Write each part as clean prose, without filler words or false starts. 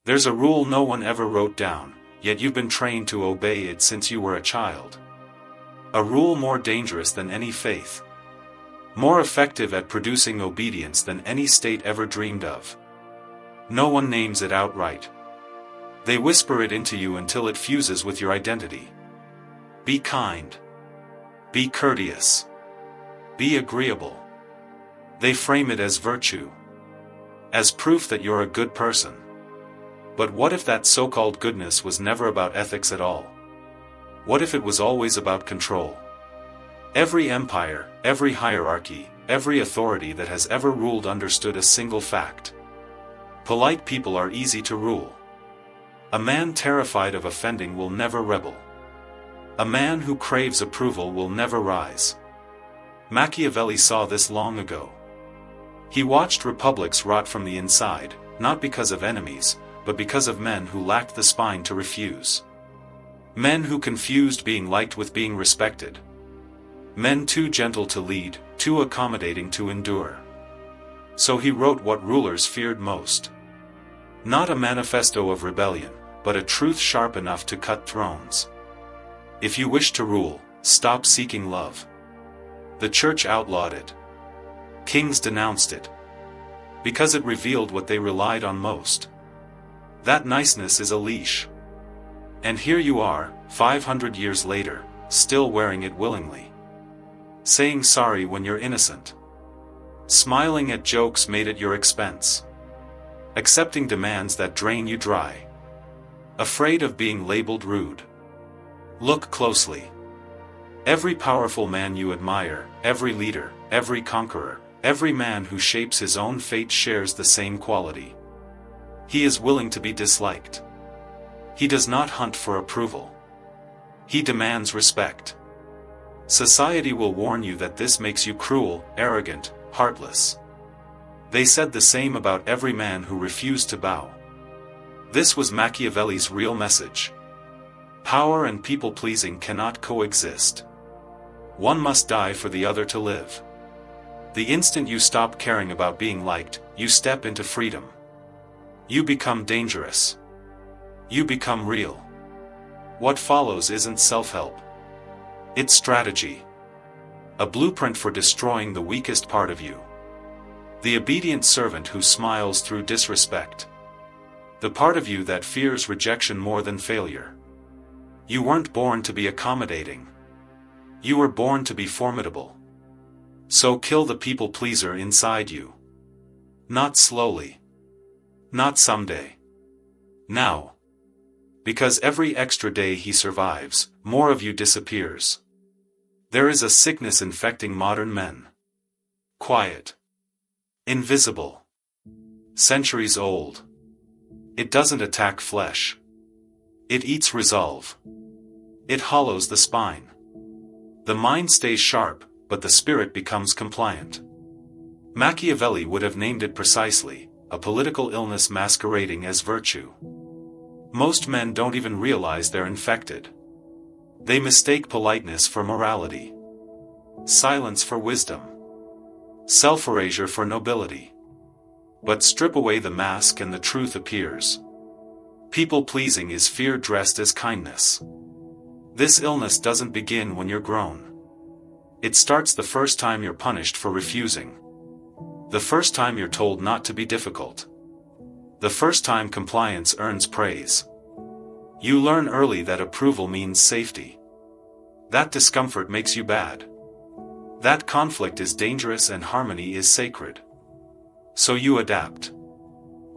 There's a rule no one ever wrote down, yet you've been trained to obey it since you were a child. A rule more dangerous than any faith. More effective at producing obedience than any state ever dreamed of. No one names it outright. They whisper it into you until it fuses with your identity. Be kind. Be courteous. Be agreeable. They frame it as virtue. As proof that you're a good person. But what if that so-called goodness was never about ethics at all? What if it was always about control? Every empire, every hierarchy, every authority that has ever ruled understood a single fact. Polite people are easy to rule. A man terrified of offending will never rebel. A man who craves approval will never rise. Machiavelli saw this long ago. He watched republics rot from the inside, not because of enemies, but because of men who lacked the spine to refuse. Men who confused being liked with being respected. Men too gentle to lead, too accommodating to endure. So he wrote what rulers feared most. Not a manifesto of rebellion, but a truth sharp enough to cut thrones. If you wish to rule, stop seeking love. The church outlawed it. Kings denounced it. Because it revealed what they relied on most. That niceness is a leash. And here you are, 500 years later, still wearing it willingly. Saying sorry when you're innocent. Smiling at jokes made at your expense. Accepting demands that drain you dry. Afraid of being labeled rude. Look closely. Every powerful man you admire, every leader, every conqueror, every man who shapes his own fate shares the same quality. He is willing to be disliked. He does not hunt for approval. He demands respect. Society will warn you that this makes you cruel, arrogant, heartless. They said the same about every man who refused to bow. This was Machiavelli's real message. Power and people-pleasing cannot coexist. One must die for the other to live. The instant you stop caring about being liked, you step into freedom. You become dangerous. You become real. What follows isn't self-help. It's strategy. A blueprint for destroying the weakest part of you. The obedient servant who smiles through disrespect. The part of you that fears rejection more than failure. You weren't born to be accommodating. You were born to be formidable. So kill the people-pleaser inside you. Not slowly. Not someday. Now. Because every extra day he survives, more of you disappears. There is a sickness infecting modern men. Quiet. Invisible. Centuries old. It doesn't attack flesh. It eats resolve. It hollows the spine. The mind stays sharp, but the spirit becomes compliant. Machiavelli would have named it precisely, a political illness masquerading as virtue. Most men don't even realize they're infected. They mistake politeness for morality. Silence for wisdom. Self-erasure for nobility. But strip away the mask and the truth appears. People-pleasing is fear dressed as kindness. This illness doesn't begin when you're grown. It starts the first time you're punished for refusing. The first time you're told not to be difficult. The first time compliance earns praise. You learn early that approval means safety. That discomfort makes you bad. That conflict is dangerous and harmony is sacred. So you adapt.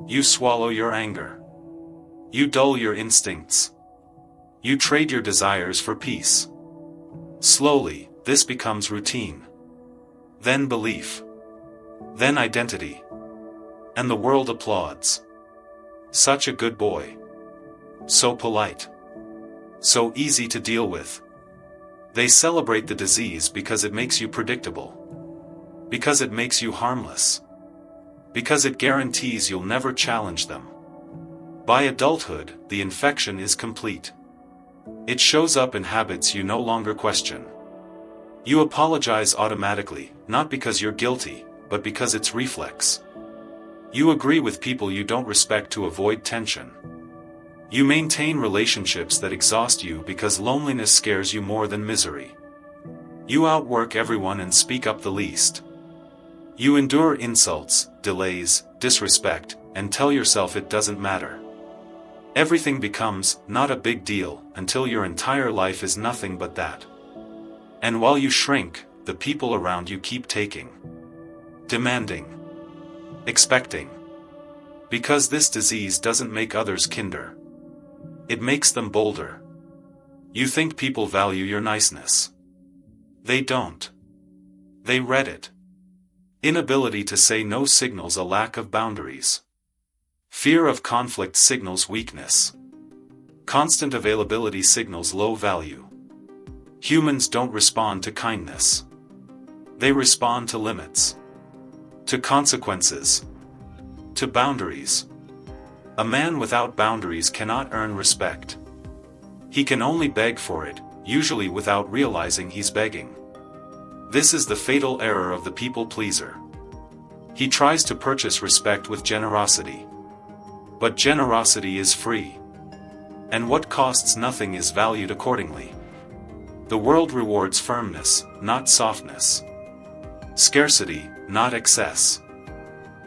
You swallow your anger. You dull your instincts. You trade your desires for peace. Slowly, this becomes routine. Then belief. Then identity. And the world applauds. Such a good boy. So polite. So easy to deal with. They celebrate the disease because it makes you predictable. Because it makes you harmless. Because it guarantees you'll never challenge them. By adulthood, the infection is complete. It shows up in habits you no longer question. You apologize automatically, not because you're guilty, but because it's reflex. You agree with people you don't respect to avoid tension. You maintain relationships that exhaust you because loneliness scares you more than misery. You outwork everyone and speak up the least. You endure insults, delays, disrespect, and tell yourself it doesn't matter. Everything becomes not a big deal until your entire life is nothing but that. And while you shrink, the people around you keep taking, demanding, expecting. Because this disease doesn't make others kinder. It makes them bolder. You think people value your niceness. They don't. They read it. Inability to say no signals a lack of boundaries. Fear of conflict signals weakness. Constant availability signals low value. Humans don't respond to kindness. They respond to limits. To consequences. To boundaries. A man without boundaries cannot earn respect. He can only beg for it, usually without realizing he's begging. This is the fatal error of the people pleaser. He tries to purchase respect with generosity. But generosity is free. And what costs nothing is valued accordingly. The world rewards firmness, not softness. Scarcity, not excess.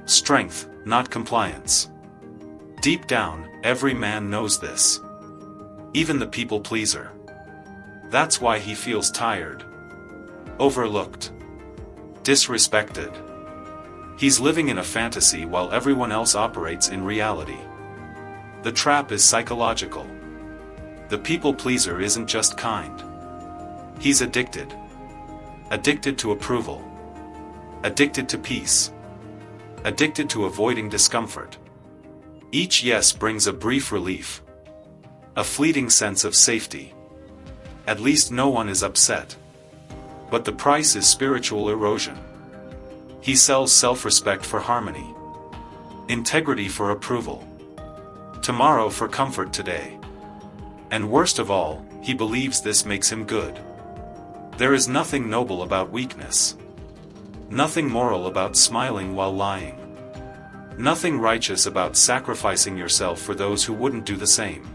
Strength, not compliance. Deep down, every man knows this. Even the people pleaser. That's why he feels tired. Overlooked. Disrespected. He's living in a fantasy while everyone else operates in reality. The trap is psychological. The people pleaser isn't just kind. He's addicted. Addicted to approval. Addicted to peace. Addicted to avoiding discomfort. Each yes brings a brief relief. A fleeting sense of safety. At least no one is upset. But the price is spiritual erosion. He sells self-respect for harmony. Integrity for approval. Tomorrow for comfort today. And worst of all, he believes this makes him good. There is nothing noble about weakness. Nothing moral about smiling while lying. Nothing righteous about sacrificing yourself for those who wouldn't do the same.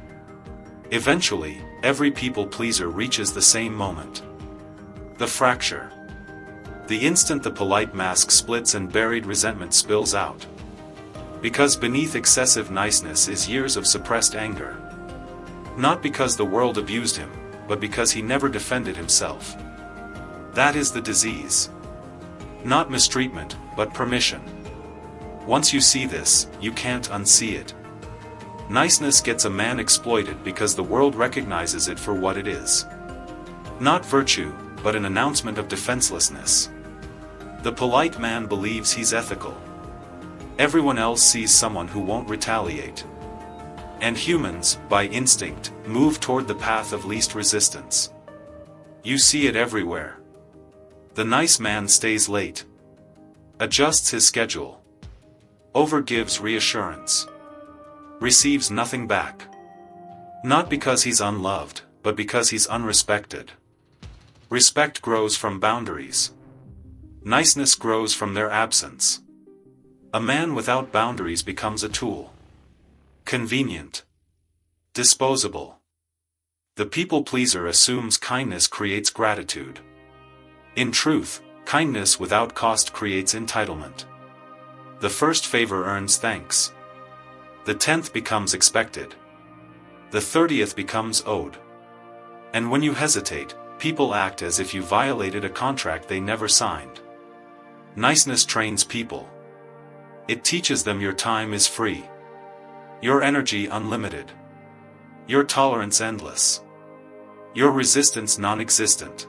Eventually, every people pleaser reaches the same moment. The fracture. The instant the polite mask splits and buried resentment spills out. Because beneath excessive niceness is years of suppressed anger. Not because the world abused him, but because he never defended himself. That is the disease. Not mistreatment, but permission. Once you see this, you can't unsee it. Niceness gets a man exploited because the world recognizes it for what it is. Not virtue, but an announcement of defenselessness. The polite man believes he's ethical. Everyone else sees someone who won't retaliate. And humans, by instinct, move toward the path of least resistance. You see it everywhere. The nice man stays late. Adjusts his schedule. Overgives reassurance. Receives nothing back. Not because he's unloved, but because he's unrespected. Respect grows from boundaries. Niceness grows from their absence. A man without boundaries becomes a tool. Convenient. Disposable. The people pleaser assumes kindness creates gratitude. In truth, kindness without cost creates entitlement. The first favor earns thanks. The 10th becomes expected. The 30th becomes owed. And when you hesitate, people act as if you violated a contract they never signed. Niceness trains people. It teaches them your time is free. Your energy unlimited. Your tolerance endless. Your resistance non-existent.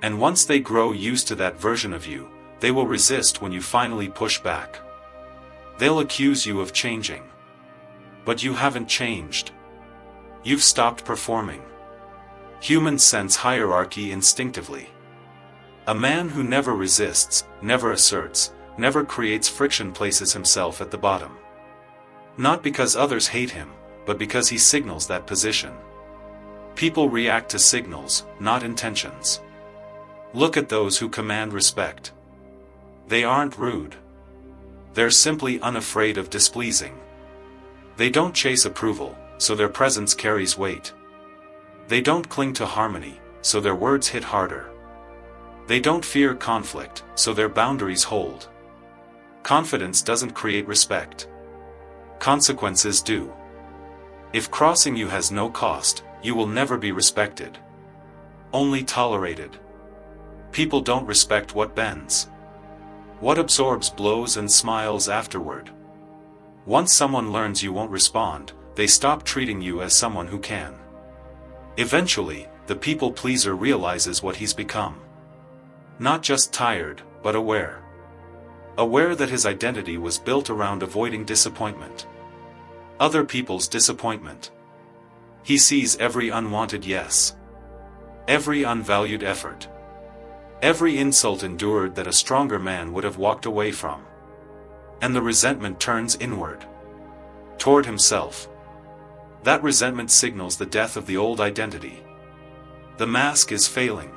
And once they grow used to that version of you, they will resist when you finally push back. They'll accuse you of changing. But you haven't changed. You've stopped performing. Humans sense hierarchy instinctively. A man who never resists, never asserts, never creates friction places himself at the bottom. Not because others hate him, but because he signals that position. People react to signals, not intentions. Look at those who command respect. They aren't rude. They're simply unafraid of displeasing. They don't chase approval, so their presence carries weight. They don't cling to harmony, so their words hit harder. They don't fear conflict, so their boundaries hold. Confidence doesn't create respect. Consequences do. If crossing you has no cost, you will never be respected. Only tolerated. People don't respect what bends. What absorbs blows and smiles afterward. Once someone learns you won't respond, they stop treating you as someone who can. Eventually, the people pleaser realizes what he's become. Not just tired, but aware. Aware that his identity was built around avoiding disappointment. Other people's disappointment. He sees every unwanted yes. Every unvalued effort. Every insult endured that a stronger man would have walked away from. And the resentment turns inward. Toward himself. That resentment signals the death of the old identity. The mask is failing.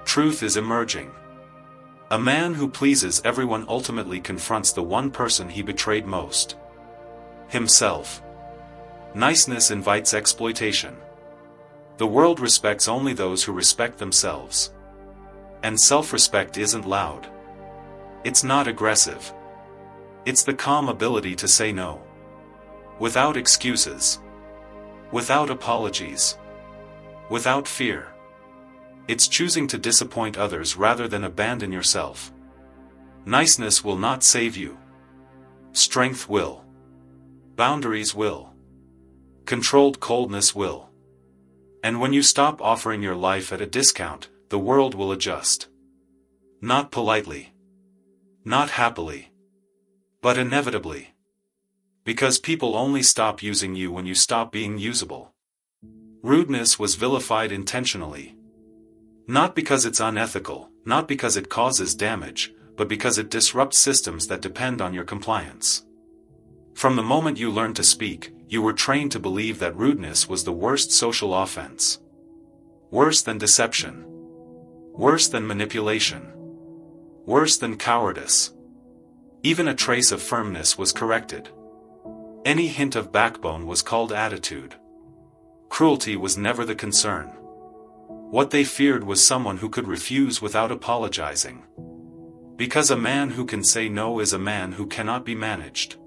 Truth is emerging. A man who pleases everyone ultimately confronts the one person he betrayed most. Himself. Niceness invites exploitation. The world respects only those who respect themselves. And self-respect isn't loud. It's not aggressive. It's the calm ability to say no. Without excuses. Without apologies. Without fear. It's choosing to disappoint others rather than abandon yourself. Niceness will not save you. Strength will. Boundaries will. Controlled coldness will. And when you stop offering your life at a discount, the world will adjust. Not politely. Not happily. But inevitably. Because people only stop using you when you stop being usable. Rudeness was vilified intentionally. Not because it's unethical, not because it causes damage, but because it disrupts systems that depend on your compliance. From the moment you learned to speak, you were trained to believe that rudeness was the worst social offense. Worse than deception. Worse than manipulation. Worse than cowardice. Even a trace of firmness was corrected. Any hint of backbone was called attitude. Cruelty was never the concern. What they feared was someone who could refuse without apologizing. Because a man who can say no is a man who cannot be managed.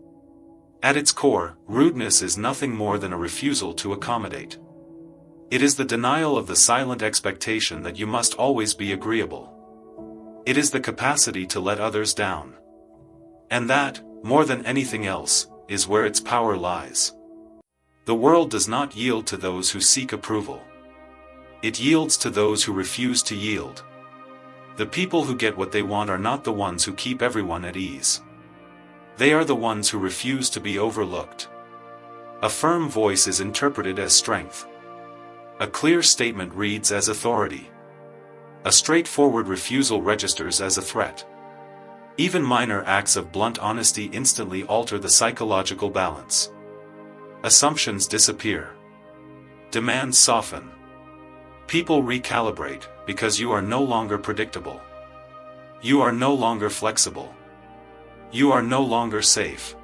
At its core, rudeness is nothing more than a refusal to accommodate. It is the denial of the silent expectation that you must always be agreeable. It is the capacity to let others down. And that, more than anything else, is where its power lies. The world does not yield to those who seek approval. It yields to those who refuse to yield. The people who get what they want are not the ones who keep everyone at ease. They are the ones who refuse to be overlooked. A firm voice is interpreted as strength. A clear statement reads as authority. A straightforward refusal registers as a threat. Even minor acts of blunt honesty instantly alter the psychological balance. Assumptions disappear. Demands soften. People recalibrate, because you are no longer predictable. You are no longer flexible. You are no longer safe.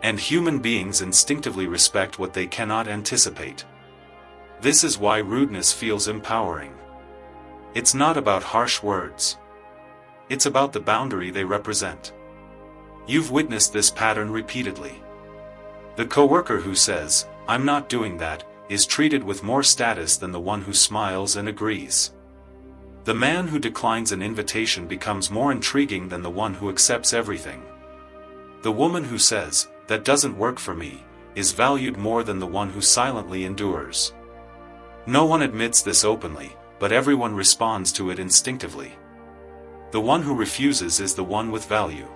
And human beings instinctively respect what they cannot anticipate. This is why rudeness feels empowering. It's not about harsh words. It's about the boundary they represent. You've witnessed this pattern repeatedly. The coworker who says, "I'm not doing that," is treated with more status than the one who smiles and agrees. The man who declines an invitation becomes more intriguing than the one who accepts everything. The woman who says, "That doesn't work for me," is valued more than the one who silently endures. No one admits this openly, but everyone responds to it instinctively. The one who refuses is the one with value.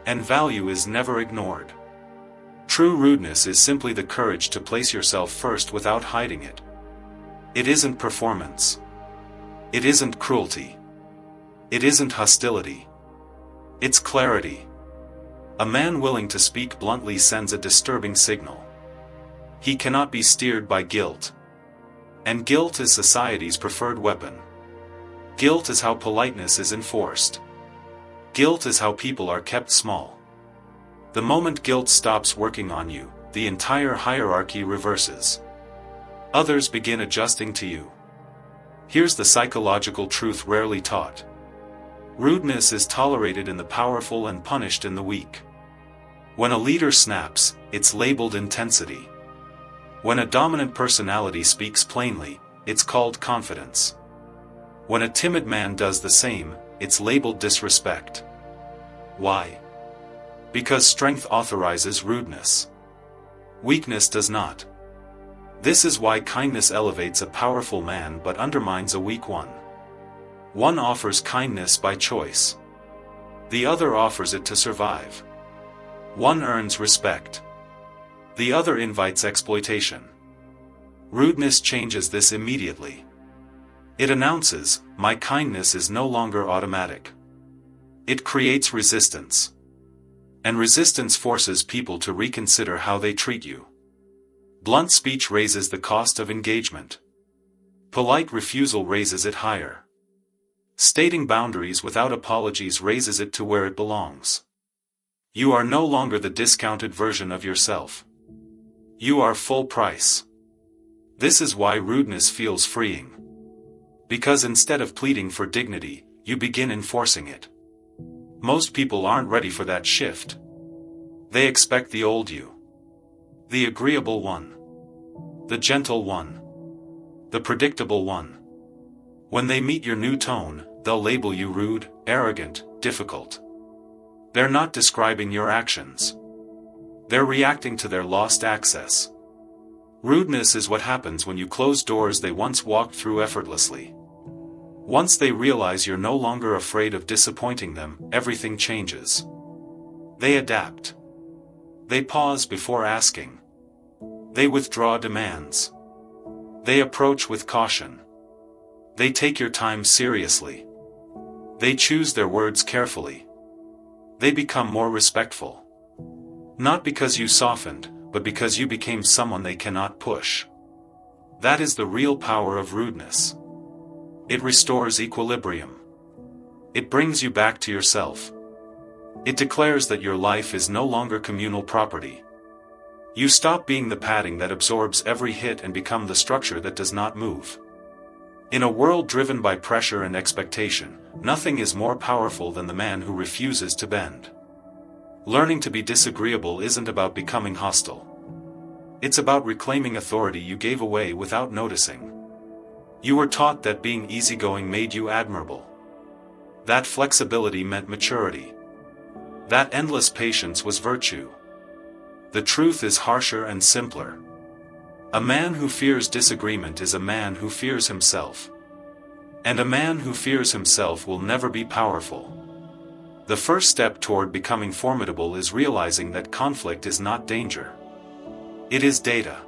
And value is never ignored. True rudeness is simply the courage to place yourself first without hiding it. It isn't performance. It isn't cruelty. It isn't hostility. It's clarity. A man willing to speak bluntly sends a disturbing signal. He cannot be steered by guilt. And guilt is society's preferred weapon. Guilt is how politeness is enforced. Guilt is how people are kept small. The moment guilt stops working on you, the entire hierarchy reverses. Others begin adjusting to you. Here's the psychological truth rarely taught. Rudeness is tolerated in the powerful and punished in the weak. When a leader snaps, it's labeled intensity. When a dominant personality speaks plainly, it's called confidence. When a timid man does the same, it's labeled disrespect. Why? Because strength authorizes rudeness. Weakness does not. This is why kindness elevates a powerful man but undermines a weak one. One offers kindness by choice. The other offers it to survive. One earns respect. The other invites exploitation. Rudeness changes this immediately. It announces, my kindness is no longer automatic. It creates resistance. And resistance forces people to reconsider how they treat you. Blunt speech raises the cost of engagement. Polite refusal raises it higher. Stating boundaries without apologies raises it to where it belongs. You are no longer the discounted version of yourself. You are full price. This is why rudeness feels freeing. Because instead of pleading for dignity, you begin enforcing it. Most people aren't ready for that shift. They expect the old you. The agreeable one. The gentle one. The predictable one. When they meet your new tone, they'll label you rude, arrogant, difficult. They're not describing your actions. They're reacting to their lost access. Rudeness is what happens when you close doors they once walked through effortlessly. Once they realize you're no longer afraid of disappointing them, everything changes. They adapt. They pause before asking. They withdraw demands. They approach with caution. They take your time seriously. They choose their words carefully. They become more respectful. Not because you softened, but because you became someone they cannot push. That is the real power of rudeness. It restores equilibrium. It brings you back to yourself. It declares that your life is no longer communal property. You stop being the padding that absorbs every hit and become the structure that does not move. In a world driven by pressure and expectation, nothing is more powerful than the man who refuses to bend. Learning to be disagreeable isn't about becoming hostile. It's about reclaiming authority you gave away without noticing. You were taught that being easygoing made you admirable. That flexibility meant maturity. That endless patience was virtue. The truth is harsher and simpler. A man who fears disagreement is a man who fears himself. And a man who fears himself will never be powerful. The first step toward becoming formidable is realizing that conflict is not danger. It is data.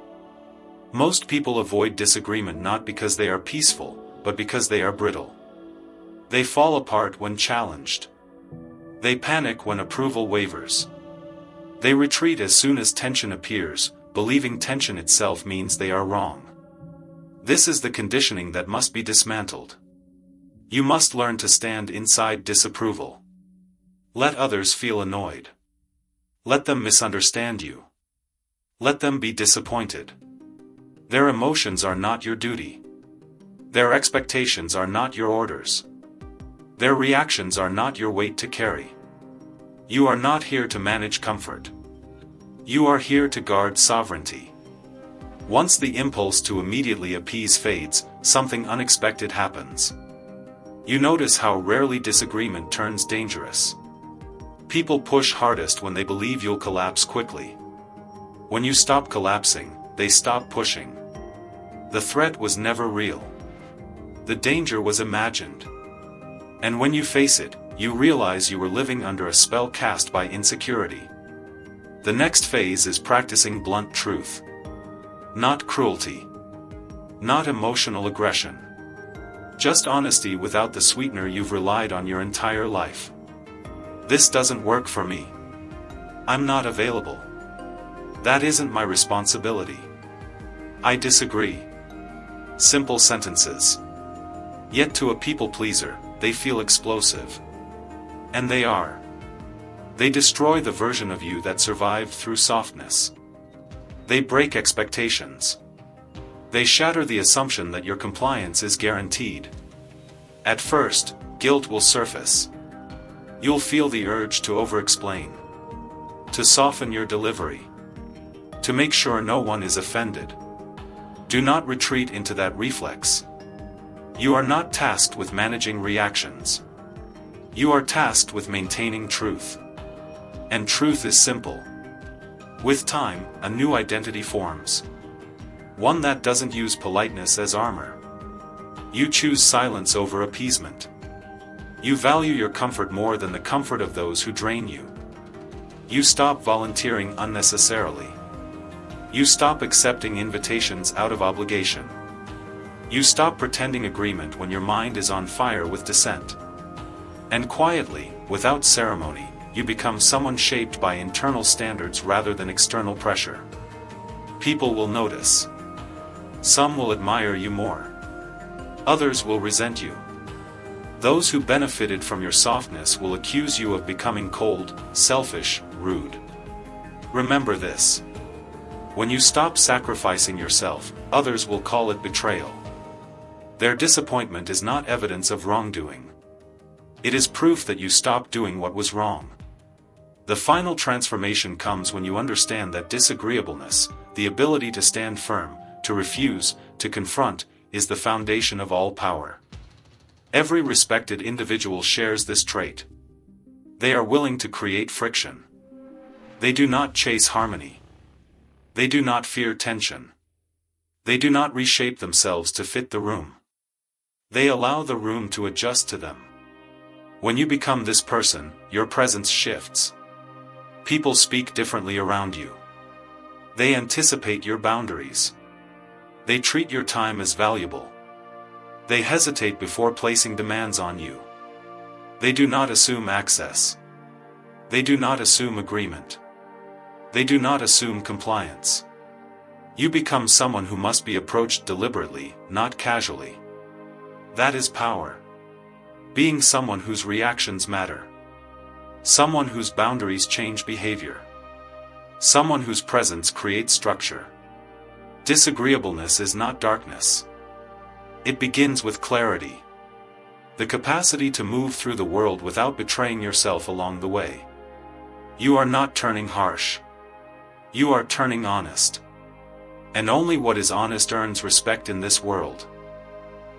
Most people avoid disagreement not because they are peaceful, but because they are brittle. They fall apart when challenged. They panic when approval wavers. They retreat as soon as tension appears, believing tension itself means they are wrong. This is the conditioning that must be dismantled. You must learn to stand inside disapproval. Let others feel annoyed. Let them misunderstand you. Let them be disappointed. Their emotions are not your duty. Their expectations are not your orders. Their reactions are not your weight to carry. You are not here to manage comfort. You are here to guard sovereignty. Once the impulse to immediately appease fades, something unexpected happens. You notice how rarely disagreement turns dangerous. People push hardest when they believe you'll collapse quickly. When you stop collapsing, they stop pushing. The threat was never real. The danger was imagined. And when you face it, you realize you were living under a spell cast by insecurity. The next phase is practicing blunt truth. Not cruelty. Not emotional aggression. Just honesty without the sweetener you've relied on your entire life. This doesn't work for me. I'm not available. That isn't my responsibility. I disagree. Simple sentences. Yet to a people pleaser, they feel explosive. And they are. They destroy the version of you that survived through softness. They break expectations. They shatter the assumption that your compliance is guaranteed. At first, guilt will surface. You'll feel the urge to over-explain, to soften your delivery, to make sure no one is offended. Do not retreat into that reflex. You are not tasked with managing reactions. You are tasked with maintaining truth. And truth is simple. With time, a new identity forms. One that doesn't use politeness as armor. You choose silence over appeasement. You value your comfort more than the comfort of those who drain you. You stop volunteering unnecessarily. You stop accepting invitations out of obligation. You stop pretending agreement when your mind is on fire with dissent. And quietly, without ceremony, you become someone shaped by internal standards rather than external pressure. People will notice. Some will admire you more. Others will resent you. Those who benefited from your softness will accuse you of becoming cold, selfish, rude. Remember this. When you stop sacrificing yourself, others will call it betrayal. Their disappointment is not evidence of wrongdoing. It is proof that you stopped doing what was wrong. The final transformation comes when you understand that disagreeableness, the ability to stand firm, to refuse, to confront, is the foundation of all power. Every respected individual shares this trait. They are willing to create friction. They do not chase harmony. They do not fear tension. They do not reshape themselves to fit the room. They allow the room to adjust to them. When you become this person, your presence shifts. People speak differently around you. They anticipate your boundaries. They treat your time as valuable. They hesitate before placing demands on you. They do not assume access. They do not assume agreement. They do not assume compliance. You become someone who must be approached deliberately, not casually. That is power. Being someone whose reactions matter. Someone whose boundaries change behavior. Someone whose presence creates structure. Disagreeableness is not darkness. It begins with clarity. The capacity to move through the world without betraying yourself along the way. You are not turning harsh. You are turning honest. And only what is honest earns respect in this world.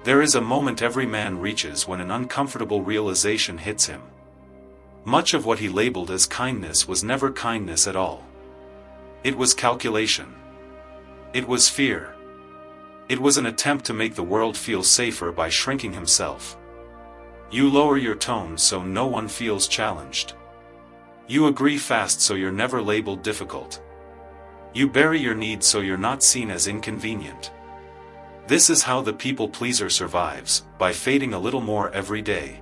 There is a moment every man reaches when an uncomfortable realization hits him. Much of what he labeled as kindness was never kindness at all. It was calculation. It was fear. It was an attempt to make the world feel safer by shrinking himself. You lower your tone so no one feels challenged. You agree fast so you're never labeled difficult. You bury your needs so you're not seen as inconvenient. This is how the people pleaser survives, by fading a little more every day.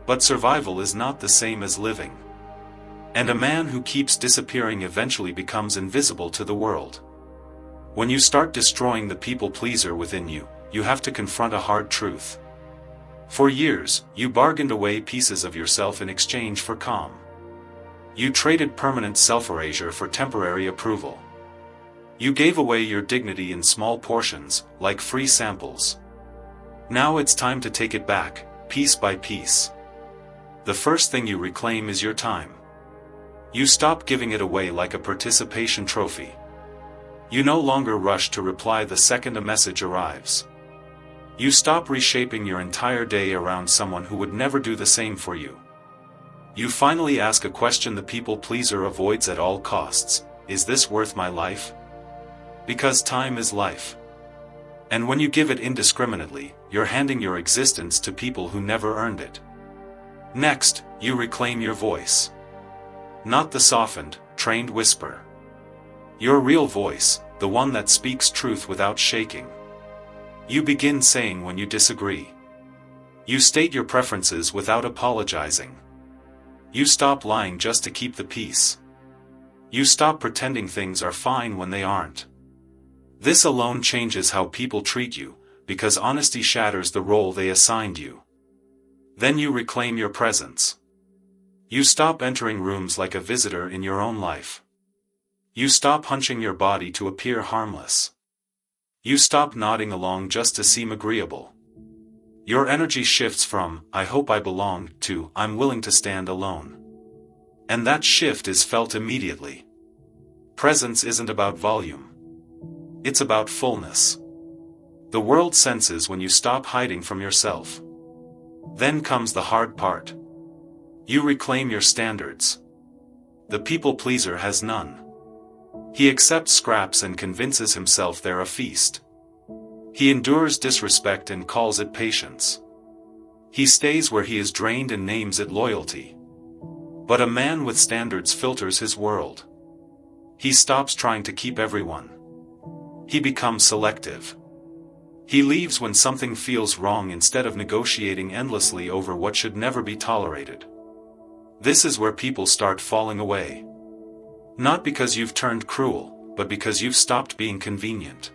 But survival is not the same as living. And a man who keeps disappearing eventually becomes invisible to the world. When you start destroying the people pleaser within you, you have to confront a hard truth. For years, you bargained away pieces of yourself in exchange for calm. You traded permanent self-erasure for temporary approval. You gave away your dignity in small portions, like free samples. Now it's time to take it back, piece by piece. The first thing you reclaim is your time. You stop giving it away like a participation trophy. You no longer rush to reply the second a message arrives. You stop reshaping your entire day around someone who would never do the same for you. You finally ask a question the people pleaser avoids at all costs: is this worth my life? Because time is life. And when you give it indiscriminately, you're handing your existence to people who never earned it. Next, you reclaim your voice. Not the softened, trained whisper. Your real voice, the one that speaks truth without shaking. You begin saying when you disagree. You state your preferences without apologizing. You stop lying just to keep the peace. You stop pretending things are fine when they aren't. This alone changes how people treat you, because honesty shatters the role they assigned you. Then you reclaim your presence. You stop entering rooms like a visitor in your own life. You stop hunching your body to appear harmless. You stop nodding along just to seem agreeable. Your energy shifts from, "I hope I belong," to, "I'm willing to stand alone." And that shift is felt immediately. Presence isn't about volume. It's about fullness. The world senses when you stop hiding from yourself. Then comes the hard part. You reclaim your standards. The people pleaser has none. He accepts scraps and convinces himself they're a feast. He endures disrespect and calls it patience. He stays where he is drained and names it loyalty. But a man with standards filters his world. He stops trying to keep everyone. He becomes selective. He leaves when something feels wrong instead of negotiating endlessly over what should never be tolerated. This is where people start falling away. Not because you've turned cruel, but because you've stopped being convenient.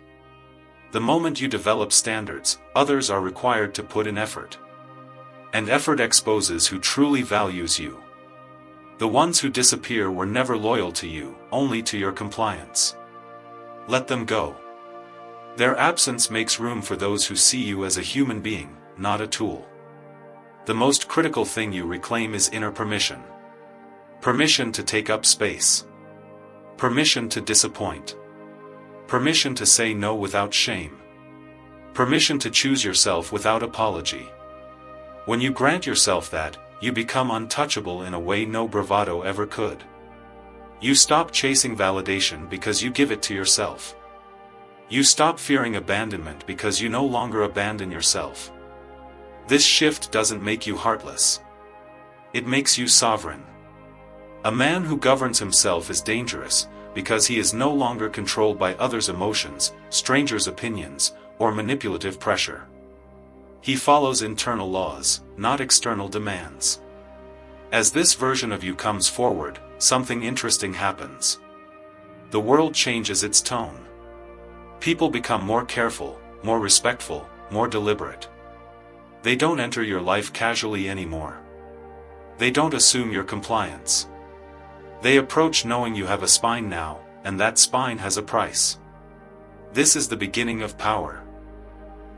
The moment you develop standards, others are required to put in effort. And effort exposes who truly values you. The ones who disappear were never loyal to you, only to your compliance. Let them go. Their absence makes room for those who see you as a human being, not a tool. The most critical thing you reclaim is inner permission. Permission to take up space. Permission to disappoint. Permission to say no without shame. Permission to choose yourself without apology. When you grant yourself that, you become untouchable in a way no bravado ever could. You stop chasing validation because you give it to yourself. You stop fearing abandonment because you no longer abandon yourself. This shift doesn't make you heartless. It makes you sovereign. A man who governs himself is dangerous, because he is no longer controlled by others' emotions, strangers' opinions, or manipulative pressure. He follows internal laws, not external demands. As this version of you comes forward, something interesting happens. The world changes its tone. People become more careful, more respectful, more deliberate. They don't enter your life casually anymore. They don't assume your compliance. They approach knowing you have a spine now, and that spine has a price. This is the beginning of power.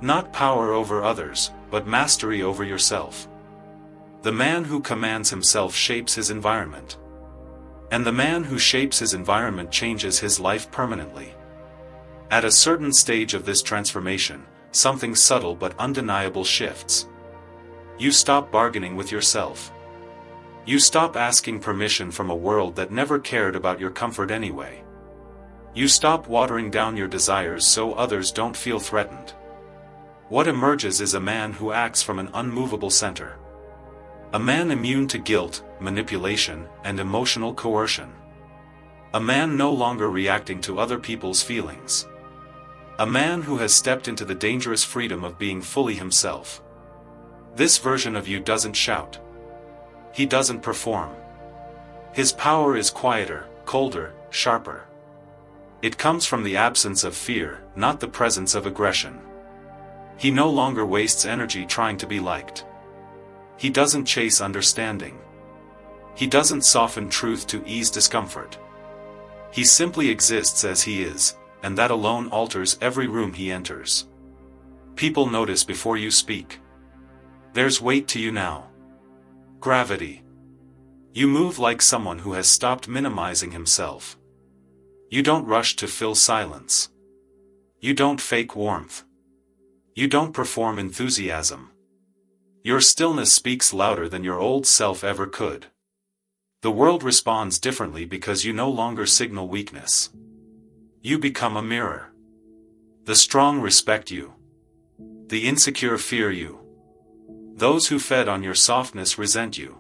Not power over others, but mastery over yourself. The man who commands himself shapes his environment. And the man who shapes his environment changes his life permanently. At a certain stage of this transformation, something subtle but undeniable shifts. You stop bargaining with yourself. You stop asking permission from a world that never cared about your comfort anyway. You stop watering down your desires so others don't feel threatened. What emerges is a man who acts from an unmovable center. A man immune to guilt, manipulation, and emotional coercion. A man no longer reacting to other people's feelings. A man who has stepped into the dangerous freedom of being fully himself. This version of you doesn't shout. He doesn't perform. His power is quieter, colder, sharper. It comes from the absence of fear, not the presence of aggression. He no longer wastes energy trying to be liked. He doesn't chase understanding. He doesn't soften truth to ease discomfort. He simply exists as he is, and that alone alters every room he enters. People notice before you speak. There's weight to you now. Gravity. You move like someone who has stopped minimizing himself. You don't rush to fill silence. You don't fake warmth. You don't perform enthusiasm. Your stillness speaks louder than your old self ever could. The world responds differently because you no longer signal weakness. You become a mirror. The strong respect you. The insecure fear you. Those who fed on your softness resent you.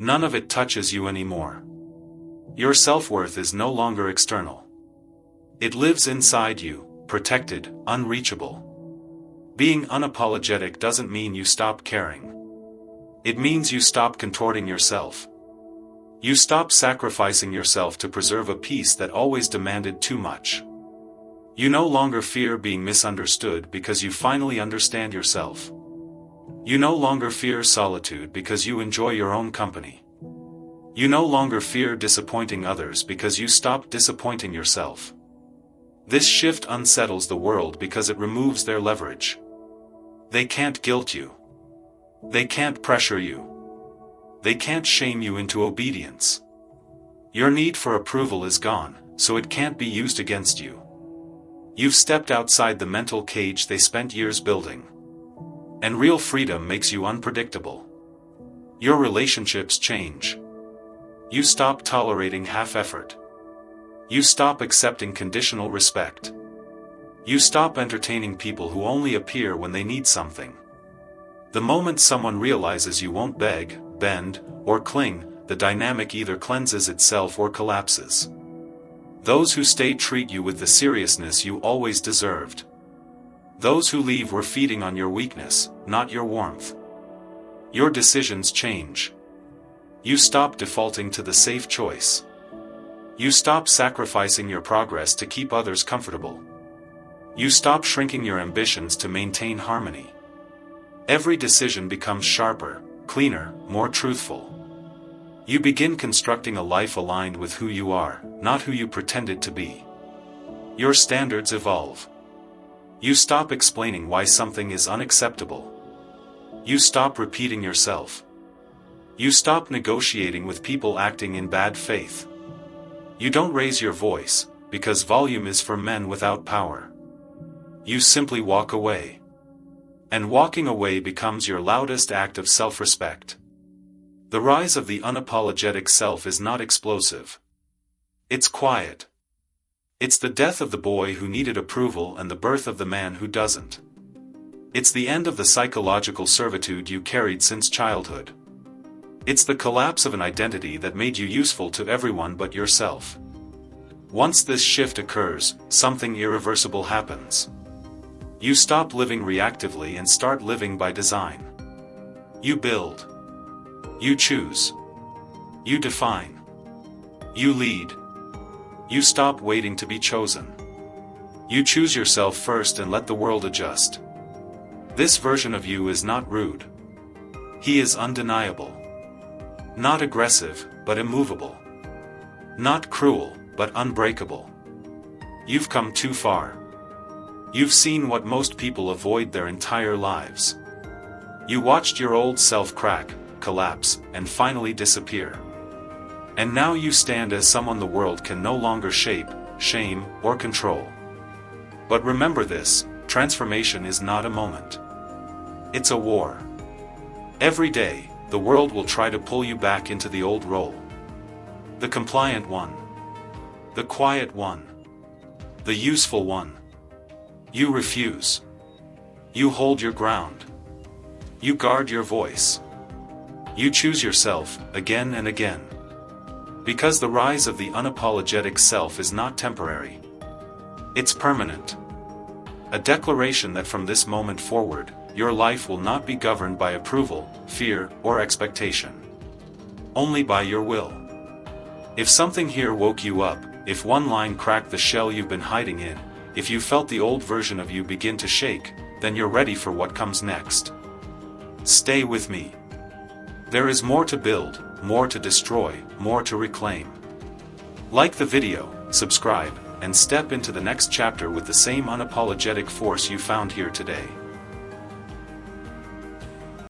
None of it touches you anymore. Your self-worth is no longer external. It lives inside you, protected, unreachable. Being unapologetic doesn't mean you stop caring. It means you stop contorting yourself. You stop sacrificing yourself to preserve a peace that always demanded too much. You no longer fear being misunderstood because you finally understand yourself. You no longer fear solitude because you enjoy your own company. You no longer fear disappointing others because you stop disappointing yourself. This shift unsettles the world because it removes their leverage. They can't guilt you. They can't pressure you. They can't shame you into obedience. Your need for approval is gone, so it can't be used against you. You've stepped outside the mental cage they spent years building. And real freedom makes you unpredictable. Your relationships change. You stop tolerating half-effort. You stop accepting conditional respect. You stop entertaining people who only appear when they need something. The moment someone realizes you won't beg, bend, or cling, the dynamic either cleanses itself or collapses. Those who stay treat you with the seriousness you always deserved. Those who leave were feeding on your weakness, not your warmth. Your decisions change. You stop defaulting to the safe choice. You stop sacrificing your progress to keep others comfortable. You stop shrinking your ambitions to maintain harmony. Every decision becomes sharper, cleaner, more truthful. You begin constructing a life aligned with who you are, not who you pretended to be. Your standards evolve. You stop explaining why something is unacceptable. You stop repeating yourself. You stop negotiating with people acting in bad faith. You don't raise your voice, because volume is for men without power. You simply walk away. And walking away becomes your loudest act of self-respect. The rise of the unapologetic self is not explosive. It's quiet. It's the death of the boy who needed approval and the birth of the man who doesn't. It's the end of the psychological servitude you carried since childhood. It's the collapse of an identity that made you useful to everyone but yourself. Once this shift occurs, something irreversible happens. You stop living reactively and start living by design. You build. You choose. You define. You lead. You stop waiting to be chosen. You choose yourself first and let the world adjust. This version of you is not rude. He is undeniable. Not aggressive, but immovable. Not cruel, but unbreakable. You've come too far. You've seen what most people avoid their entire lives. You watched your old self crack, collapse, and finally disappear. And now you stand as someone the world can no longer shape, shame, or control. But remember this, transformation is not a moment. It's a war. Every day, the world will try to pull you back into the old role. The compliant one. The quiet one. The useful one. You refuse. You hold your ground. You guard your voice. You choose yourself, again and again. Because the rise of the unapologetic self is not temporary. It's permanent. A declaration that from this moment forward, your life will not be governed by approval, fear, or expectation. Only by your will. If something here woke you up, if one line cracked the shell you've been hiding in, if you felt the old version of you begin to shake, then you're ready for what comes next. Stay with me. There is more to build, more to destroy, more to reclaim. Like the video, subscribe, and step into the next chapter with the same unapologetic force you found here today.